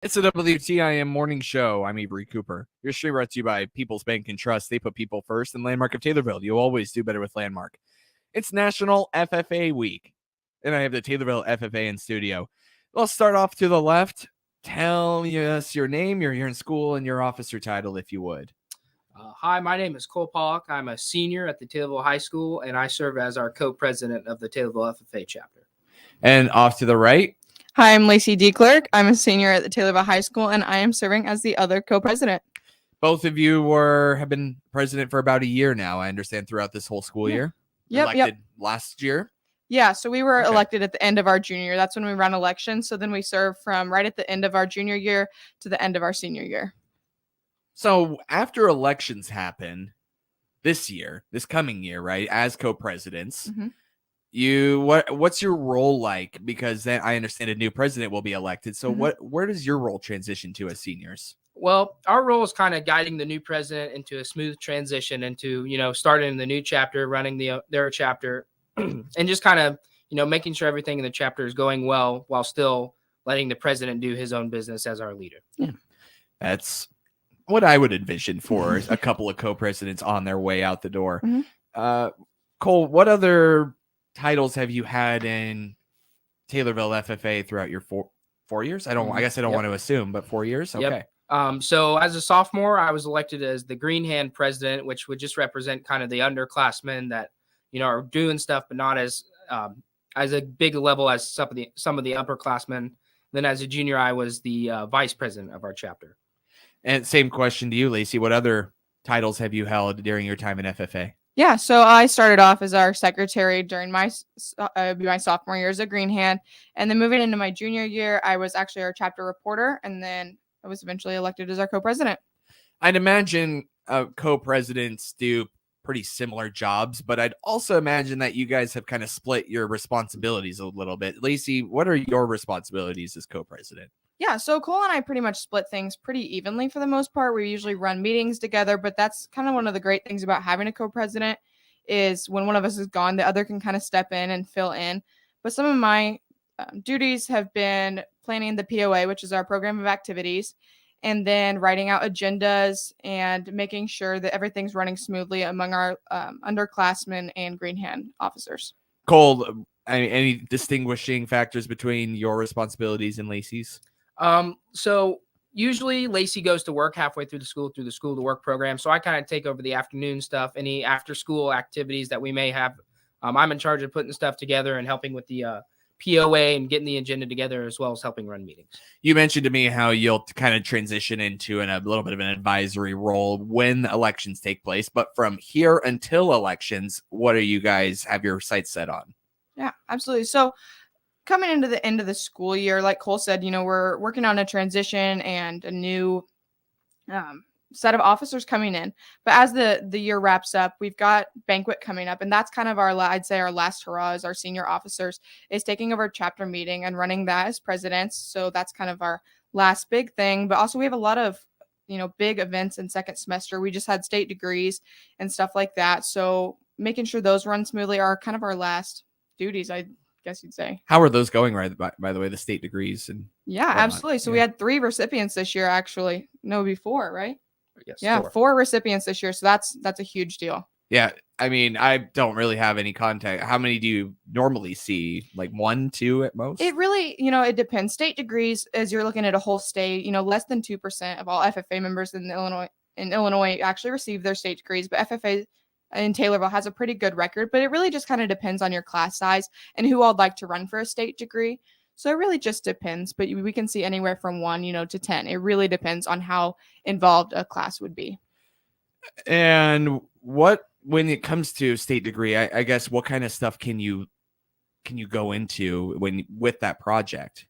It's a WTIM morning show. I'm Avery Cooper. Your stream brought to you by People's Bank and Trust. They put people first, and Landmark of Taylorville. You always do better with Landmark. It's National FFA Week, and I have the Taylorville FFA in studio. Let's start off to the left. Tell us your name, your year in school, and your officer title, if you would. Hi, my name is Cole Pollock. I'm a senior at the Taylorville High School, and I serve as our co-president of the Taylorville FFA chapter. And off to the right. Hi, I'm Lacey D. Clerk. I'm a senior at the Taylorville High School, and I am serving as the other co-president. Both of you have been president for about a year now, I understand, throughout this whole school year. Yep. Last year. Yeah, so we were elected at the end of our junior year. That's when we run elections. So then we serve from right at the end of our junior year to the end of our senior year. So after elections happen this coming year, right, as co-presidents, what's your role like? Because then I understand a new president will be elected. So where does your role transition to as seniors? Well, our role is kind of guiding the new president into a smooth transition into, starting the new chapter, running their chapter, and just kind of, making sure everything in the chapter is going well while still letting the president do his own business as our leader. Yeah. That's what I would envision for a couple of co-presidents on their way out the door. Cole, what other titles have you had in Taylorville FFA throughout your four years? I guess I don't want to assume, but 4 years. Okay. Yep. So as a sophomore, I was elected as the Green Hand president, which would just represent kind of the underclassmen that, are doing stuff, but not as a big level as some of the upperclassmen. Then as a junior, I was the vice president of our chapter. And same question to you, Lacey. What other titles have you held during your time in FFA? Yeah, so I started off as our secretary during my sophomore year as a Green Hand. And then moving into my junior year, I was actually our chapter reporter. And then I was eventually elected as our co-president. I'd imagine co-presidents do pretty similar jobs, but I'd also imagine that you guys have kind of split your responsibilities a little bit. Lacey, what are your responsibilities as co-president? Yeah, so Cole and I pretty much split things pretty evenly for the most part. We usually run meetings together, but that's kind of one of the great things about having a co-president is when one of us is gone, the other can kind of step in and fill in. But some of my duties have been planning the POA, which is our program of activities, and then writing out agendas and making sure that everything's running smoothly among our underclassmen and Green Hand officers. Cole, any distinguishing factors between your responsibilities and Lacey's? So usually Lacey goes to work halfway through the school to work program. So I kind of take over the afternoon stuff, any after school activities that we may have. I'm in charge of putting stuff together and helping with the POA and getting the agenda together, as well as helping run meetings. You mentioned to me how you'll kind of transition into a little bit of an advisory role when elections take place. But from here until elections, what do you guys have your sights set on? Yeah, absolutely. So coming into the end of the school year, like Cole said, we're working on a transition and a new set of officers coming in. But as the year wraps up, we've got banquet coming up, and that's kind of I'd say our last hurrah as our senior officers is taking over chapter meeting and running that as presidents. So that's kind of our last big thing. But also we have a lot of big events in second semester. We just had state degrees and stuff like that. So making sure those run smoothly are kind of our last duties, I guess you'd say. How are those going, right? By the way, the state degrees and whatnot. Absolutely. So we had 3 recipients this year, actually. No, before, right? Yes. Yeah, 4 recipients this year. So that's a huge deal. Yeah. I mean, I don't really have any contact. How many do you normally see? Like 1, 2 at most? It really, it depends. State degrees, as you're looking at a whole state, less than 2% of all FFA members in Illinois actually receive their state degrees, but FFA in Taylorville has a pretty good record, but it really just kind of depends on your class size and who I'd like to run for a state degree. So it really just depends, but we can see anywhere from 1, to 10. It really depends on how involved a class would be. And when it comes to state degree, I guess what kind of stuff can you go into with that project?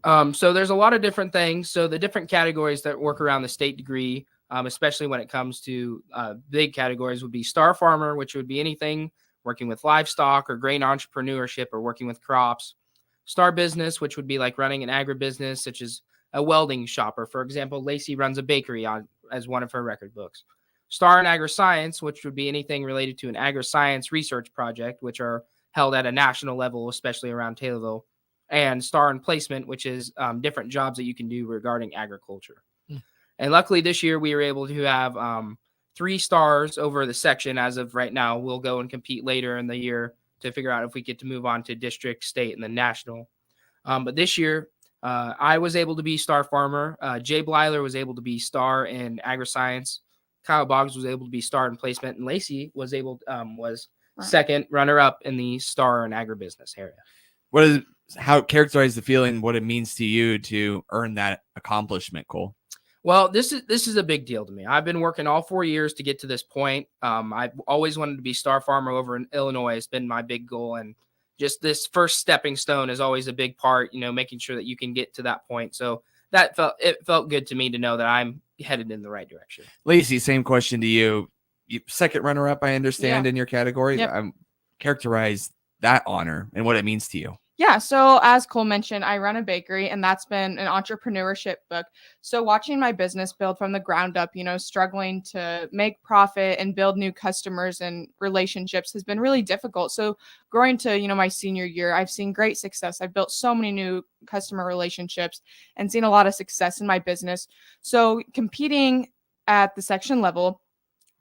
So there's a lot of different things. So the different categories that work around the state degree, especially when it comes to big categories, would be star farmer, which would be anything working with livestock or grain entrepreneurship or working with crops. Star business, which would be like running an agribusiness, such as a welding shop, or for example, Lacey runs a bakery as one of her record books. Star in agri-science, which would be anything related to an agri-science research project, which are held at a national level, especially around Taylorville. and star and placement, which is different jobs that you can do regarding agriculture. Hmm. And luckily this year we were able to have 3 stars over the section as of right now. We'll go and compete later in the year to figure out if we get to move on to district, state, and then national. But this year, I was able to be star farmer. Jay Blyler was able to be star in agri-science. Kyle Boggs was able to be star in placement, and Lacey was was second runner up in the star in agribusiness area. How characterize the feeling, what it means to you to earn that accomplishment, Cole? Well, this is a big deal to me. I've been working all 4 years to get to this point. I've always wanted to be star farmer over in Illinois. It's been my big goal, and just this first stepping stone is always a big part, making sure that you can get to that point. So it felt good to me to know that I'm headed in the right direction. Lacey, same question to you. Second runner up, I understand, in your category. Yep. Characterize that honor and what it means to you. Yeah, so as Cole mentioned, I run a bakery, and that's been an entrepreneurship book. So watching my business build from the ground up, struggling to make profit and build new customers and relationships has been really difficult. So growing to, my senior year, I've seen great success. I've built so many new customer relationships and seen a lot of success in my business. So competing at the section level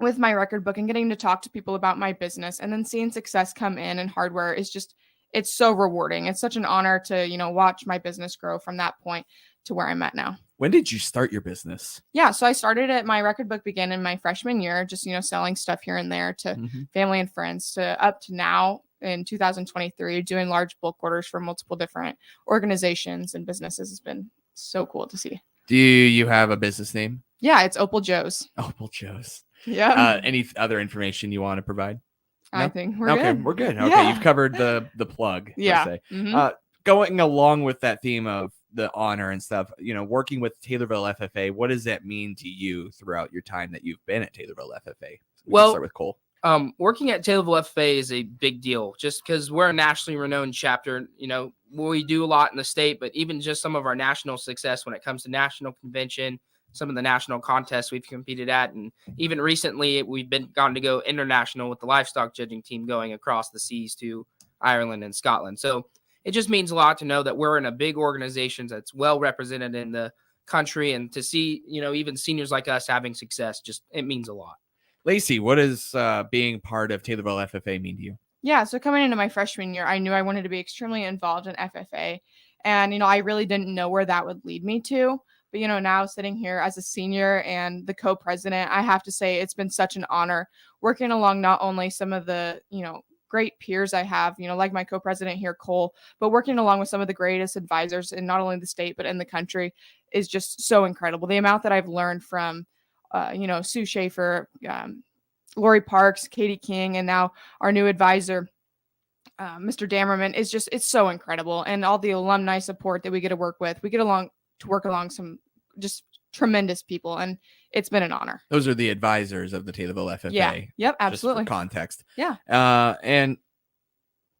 with my record book and getting to talk to people about my business and then seeing success come in hardware is just, it's so rewarding. It's such an honor to, watch my business grow from that point to where I'm at now. When did you start your business? Yeah, so I started it. My record book began in my freshman year, just, selling stuff here and there to family and friends, to up to now in 2023, doing large bulk orders for multiple different organizations and businesses. Has been so cool to see. Do you have a business name? Yeah, it's Opal Joe's. Opal Joe's. Yeah. Any other information you want to provide? I think we're okay, good. We're good. Okay, Yeah. You've covered the plug. Yeah. Let's say. Going along with that theme of the honor and stuff, working with Taylorville FFA, what does that mean to you throughout your time that you've been at Taylorville FFA? We can start with Cole. Working at Taylorville FFA is a big deal just because we're a nationally renowned chapter. We do a lot in the state, but even just some of our national success when it comes to national convention, some of the national contests we've competed at, and even recently we've gotten to go international with the livestock judging team going across the seas to Ireland and Scotland. So it just means a lot to know that we're in a big organization that's well represented in the country, and to see, even seniors like us having success, it means a lot. Lacey, what does being part of Taylorville FFA mean to you? Yeah, so coming into my freshman year, I knew I wanted to be extremely involved in FFA, and, I really didn't know where that would lead me to. But, now sitting here as a senior and the co-president, I have to say it's been such an honor working along not only some of the, great peers I have, like my co-president here, Cole, but working along with some of the greatest advisors in not only the state, but in the country is just so incredible. The amount that I've learned from, Sue Schaefer, Lori Parks, Katie King, and now our new advisor, Mr. Dammerman, it's so incredible. And all the alumni support that we get to work with, we get to work along some just tremendous people, and it's been an honor. Those are the advisors of the Taylorville FFA. Yeah. Yep. Absolutely. Just for context. Yeah. And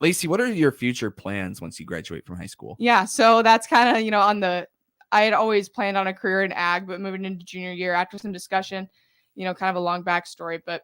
Lacey, what are your future plans once you graduate from high school? Yeah. So that's kind of, I had always planned on a career in ag, but moving into junior year after some discussion, kind of a long backstory, but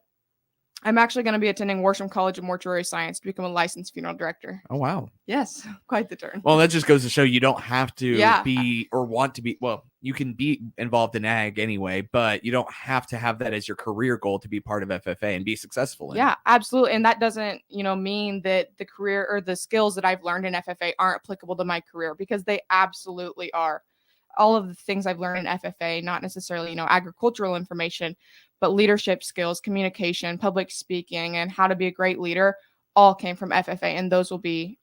I'm actually going to be attending Worsham College of Mortuary Science to become a licensed funeral director. Oh, wow. Yes. Quite the turn. Well, that just goes to show you don't have to be or want to be. Well, you can be involved in ag anyway, but you don't have to have that as your career goal to be part of FFA and be successful in it. Yeah, absolutely. And that doesn't, mean that the career or the skills that I've learned in FFA aren't applicable to my career, because they absolutely are. All of the things I've learned in FFA, not necessarily, agricultural information, but leadership skills, communication, public speaking, and how to be a great leader all came from FFA. And those will be,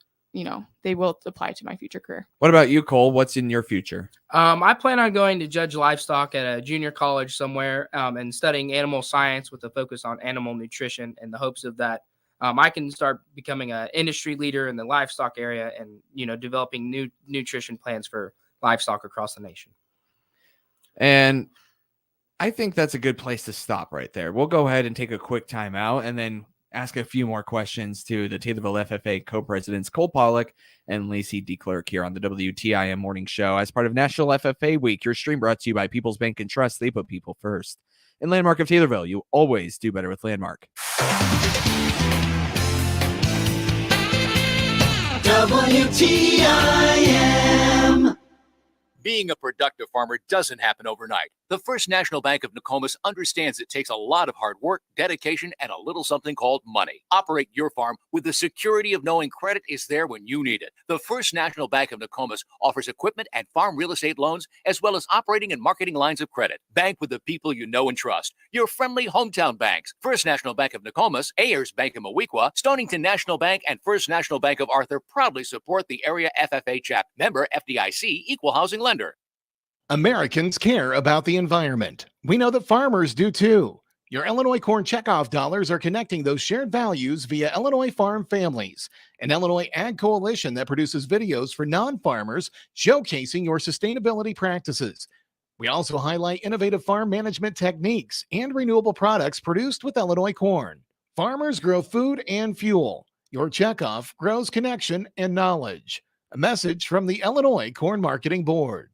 they will apply to my future career. What about you, Cole? What's in your future? I plan on going to judge livestock at a junior college somewhere, and studying animal science with a focus on animal nutrition, in the hopes of that I can start becoming an industry leader in the livestock area and, developing new nutrition plans for livestock across the nation. And I think that's a good place to stop right there. We'll go ahead and take a quick time out and then ask a few more questions to the Taylorville FFA co-presidents Cole Pollock and Lacey DeClerc here on the WTIM Morning Show as part of National FFA Week. Your stream brought to you by People's Bank and Trust. They put people first. In Landmark of Taylorville, you always do better with Landmark. WTIM. Being a productive farmer doesn't happen overnight. The First National Bank of Nokomis understands it takes a lot of hard work, dedication, and a little something called money. Operate your farm with the security of knowing credit is there when you need it. The First National Bank of Nokomis offers equipment and farm real estate loans, as well as operating and marketing lines of credit. Bank with the people you know and trust. Your friendly hometown banks. First National Bank of Nokomis, Ayers Bank of Moweaqua, Stonington National Bank, and First National Bank of Arthur proudly support the area FFA chap. Member FDIC, Equal Housing Lender. Americans care about the environment. We know that farmers do too. Your Illinois Corn Checkoff dollars are connecting those shared values via Illinois Farm Families, an Illinois ag coalition that produces videos for non-farmers showcasing your sustainability practices. We also highlight innovative farm management techniques and renewable products produced with Illinois corn. Farmers grow food and fuel. Your checkoff grows connection and knowledge. A message from the Illinois Corn Marketing Board.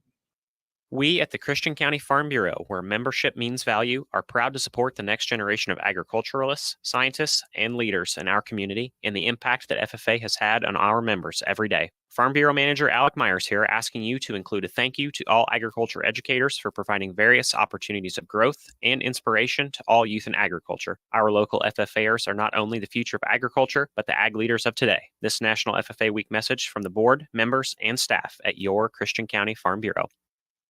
We at the Christian County Farm Bureau, where membership means value, are proud to support the next generation of agriculturalists, scientists, and leaders in our community and the impact that FFA has had on our members every day. Farm Bureau Manager Alec Myers here, asking you to include a thank you to all agriculture educators for providing various opportunities of growth and inspiration to all youth in agriculture. Our local FFAers are not only the future of agriculture, but the ag leaders of today. This National FFA Week message from the board, members, and staff at your Christian County Farm Bureau.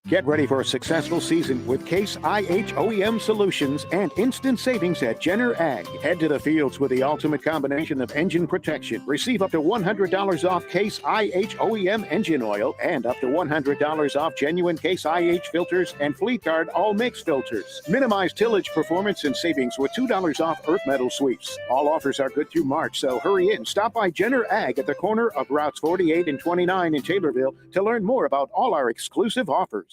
Get ready for a successful season with Case IH OEM solutions and instant savings at Jenner Ag. Head to the fields with the ultimate combination of engine protection. Receive up to $100 off Case IH OEM engine oil and up to $100 off genuine Case IH filters and Fleet Guard all mix filters. Minimize tillage performance and savings with $2 off earth metal sweeps. All offers are good through March, so hurry in. Stop by Jenner Ag at the corner of routes 48 and 29 in Taylorville to learn more about all our exclusive offers.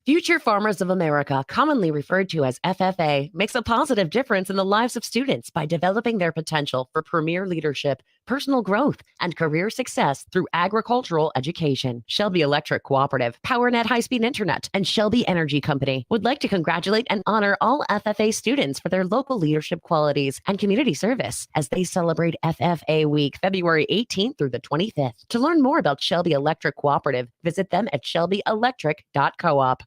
Future Farmers of America, commonly referred to as FFA, makes a positive difference in the lives of students by developing their potential for premier leadership, personal growth, and career success through agricultural education. Shelby Electric Cooperative, PowerNet High-Speed Internet, and Shelby Energy Company would like to congratulate and honor all FFA students for their local leadership qualities and community service as they celebrate FFA Week, February 18th through the 25th. To learn more about Shelby Electric Cooperative, visit them at shelbyelectric.coop.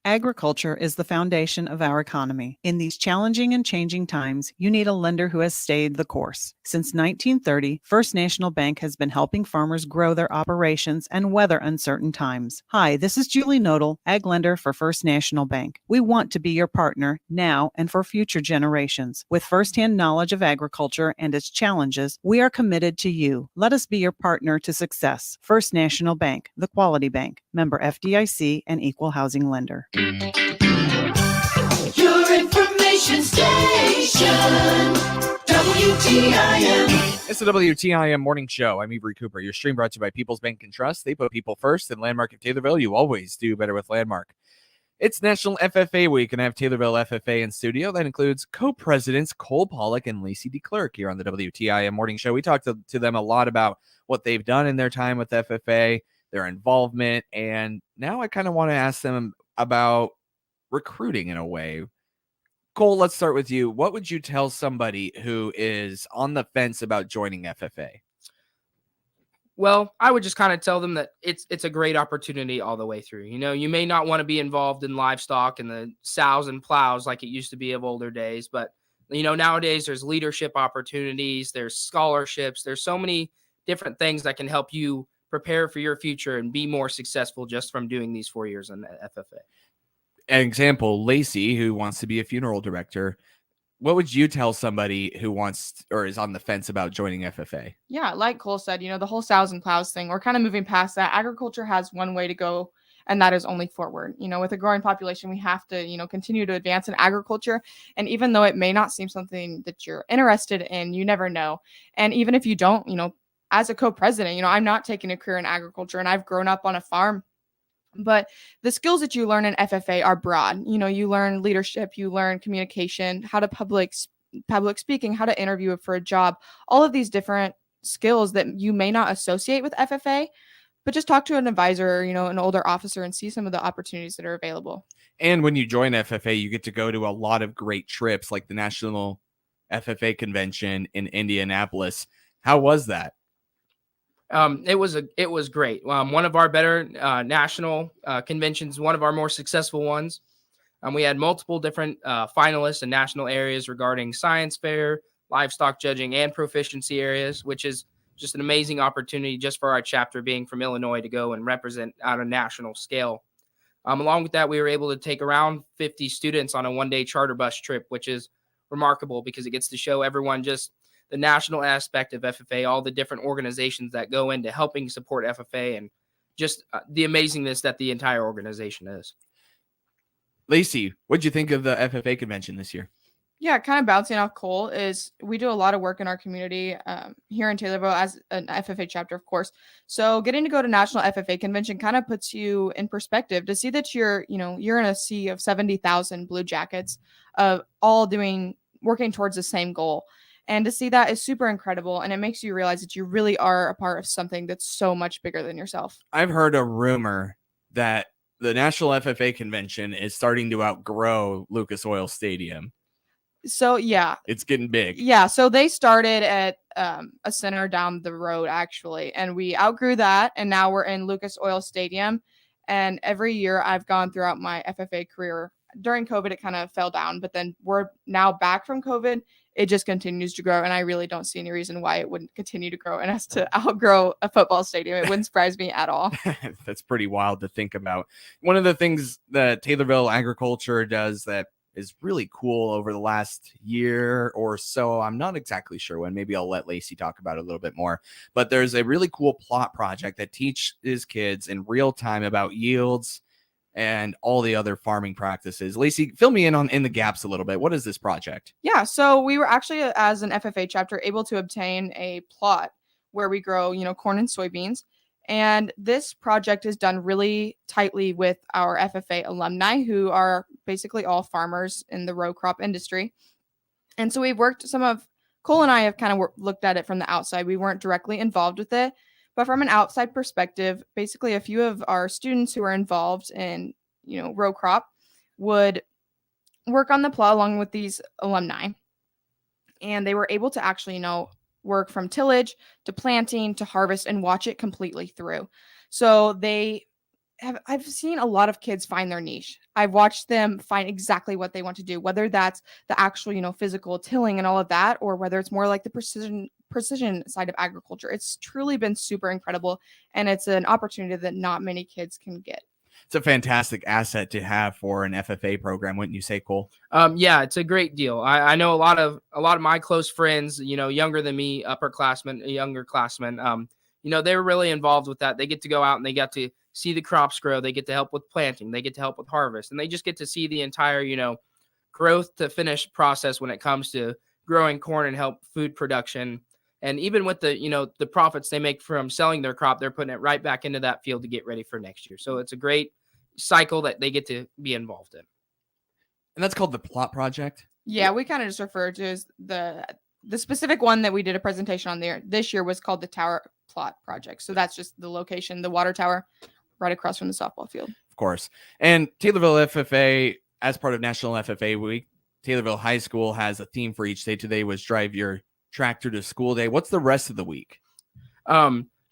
Agriculture is the foundation of our economy. In these challenging and changing times, you need a lender who has stayed the course. Since 1930, First National Bank has been helping farmers grow their operations and weather uncertain times. Hi, this is Julie Nodal, Ag Lender for First National Bank. We want to be your partner now and for future generations. With firsthand knowledge of agriculture and its challenges, we are committed to you. Let us be your partner to success. First National Bank, the quality bank. Member FDIC and Equal Housing Lender. Your information station, WTIM. It's the WTIM Morning Show. I'm Avery Cooper. Your stream brought to you by People's Bank and Trust. They put people first. And Landmark of Taylorville, you always do better with Landmark. It's National FFA Week, and I have Taylorville FFA in studio. That includes co-presidents Cole Pollock and Lacey DeClerc here on the WTIM Morning Show. We talked to them a lot about what they've done in their time with FFA, their involvement, and now I kind of want to ask them about recruiting in a way. Cole, let's start with you. What would you tell somebody who is on the fence about joining FFA? Well, I would just kind of tell them that it's a great opportunity all the way through. You know, you may not want to be involved in livestock and the sows and plows like it used to be of older days, but you know, nowadays there's leadership opportunities, there's scholarships, there's so many different things that can help you prepare for your future and be more successful just from doing these 4 years in FFA. An example, Lacey, who wants to be a funeral director. What would you tell somebody who wants or is on the fence about joining FFA? Yeah, like Cole said, you know, the whole sows and plows thing, we're kind of moving past that. Agriculture has one way to go, and that is only forward. You know, with a growing population, we have to, you know, continue to advance in agriculture. And even though it may not seem something that you're interested in, you never know. And even if you don't, you know, as a co-president, you know, I'm not taking a career in agriculture and I've grown up on a farm, but the skills that you learn in FFA are broad. You know, you learn leadership, you learn communication, how to public speaking, how to interview for a job, all of these different skills that you may not associate with FFA, but just talk to an advisor, you know, an older officer and see some of the opportunities that are available. And when you join FFA, you get to go to a lot of great trips like the National FFA Convention in Indianapolis. How was that? It was great. One of our better national conventions, one of our more successful ones. We had multiple different finalists in national areas regarding science fair, livestock judging, and proficiency areas, which is just an amazing opportunity just for our chapter being from Illinois to go and represent on a national scale. Along with that, we were able to take around 50 students on a one-day charter bus trip, which is remarkable because it gets to show everyone just the national aspect of FFA, all the different organizations that go into helping support FFA, and just the amazingness that the entire organization is. Lacey, what'd you think of the FFA convention this year? Yeah, kind of bouncing off Cole is we do a lot of work in our community here in Taylorville as an FFA chapter, of course. So getting to go to National FFA Convention kind of puts you in perspective to see that you're in a sea of 70,000 Blue Jackets of all working towards the same goal. And to see that is super incredible. And it makes you realize that you really are a part of something that's so much bigger than yourself. I've heard a rumor that the National FFA Convention is starting to outgrow Lucas Oil Stadium. So, yeah. It's getting big. Yeah. So they started at a center down the road, actually. And we outgrew that. And now we're in Lucas Oil Stadium. And every year I've gone throughout my FFA career. During COVID, it kind of fell down. But then we're now back from COVID. It just continues to grow. And I really don't see any reason why it wouldn't continue to grow and us to outgrow a football stadium. It wouldn't surprise me at all. That's pretty wild to think about. One of the things that Taylorville Agriculture does that is really cool over the last year or so, I'm not exactly sure when, maybe I'll let Lacey talk about it a little bit more, but there's a really cool plot project that teaches kids in real time about yields and all the other farming practices. Lacey, fill me in the gaps a little bit. What is this project? Yeah, so we were actually, as an FFA chapter, able to obtain a plot where we grow, corn and soybeans. And this project is done really tightly with our FFA alumni, who are basically all farmers in the row crop industry. And so we've worked, Cole and I have kind of looked at it from the outside. We weren't directly involved with it, but from an outside perspective, basically a few of our students who are involved in, row crop would work on the plot along with these alumni. And they were able to actually, work from tillage to planting to harvest and watch it completely through. So I've seen a lot of kids find their niche. I've watched them find exactly what they want to do, whether that's the actual, physical tilling and all of that, or whether it's more like the precision side of agriculture. It's truly been super incredible. And it's an opportunity that not many kids can get. It's a fantastic asset to have for an FFA program, wouldn't you say, Cole? Yeah, it's a great deal. I know a lot of my close friends, younger than me, younger classmen, they were really involved with that. They get to go out and they get to see the crops grow. They get to help with planting. They get to help with harvest, and they just get to see the entire, growth to finish process when it comes to growing corn and help food production. And even with the profits they make from selling their crop, they're putting it right back into that field to get ready for next year. So it's a great cycle that they get to be involved in. And that's called the plot project? Yeah, we kind of just refer to as the specific one that we did a presentation on there this year was called the Tower Plot Project. So that's just the location, the water tower right across from the softball field. Of course. And Taylorville FFA, as part of National FFA Week, Taylorville High School has a theme for each day. Today was Drive Your Tractor to School Day. What's the rest of the week?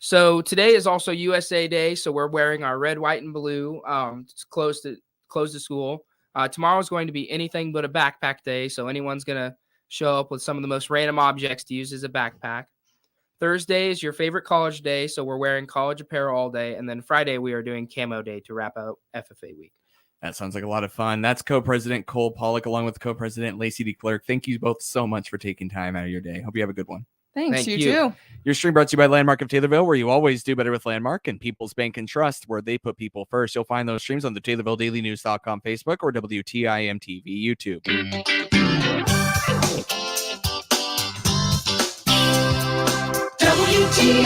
So today is also USA Day. So we're wearing our red, white, and blue to close the school. Tomorrow is going to be anything but a backpack day. So anyone's going to show up with some of the most random objects to use as a backpack. Thursday is your favorite college day. So we're wearing college apparel all day. And then Friday, we are doing camo day to wrap out FFA week. That sounds like a lot of fun. That's co-president Cole Pollock along with co-president Lacey D. Clerk. Thank you both so much for taking time out of your day. Hope you have a good one. Thanks. You too. Your stream brought to you by Landmark of Taylorville, where you always do better with Landmark, and People's Bank and Trust, where they put people first. You'll find those streams on the TaylorvilleDailyNews.com Facebook or WTIM TV YouTube. WTIM.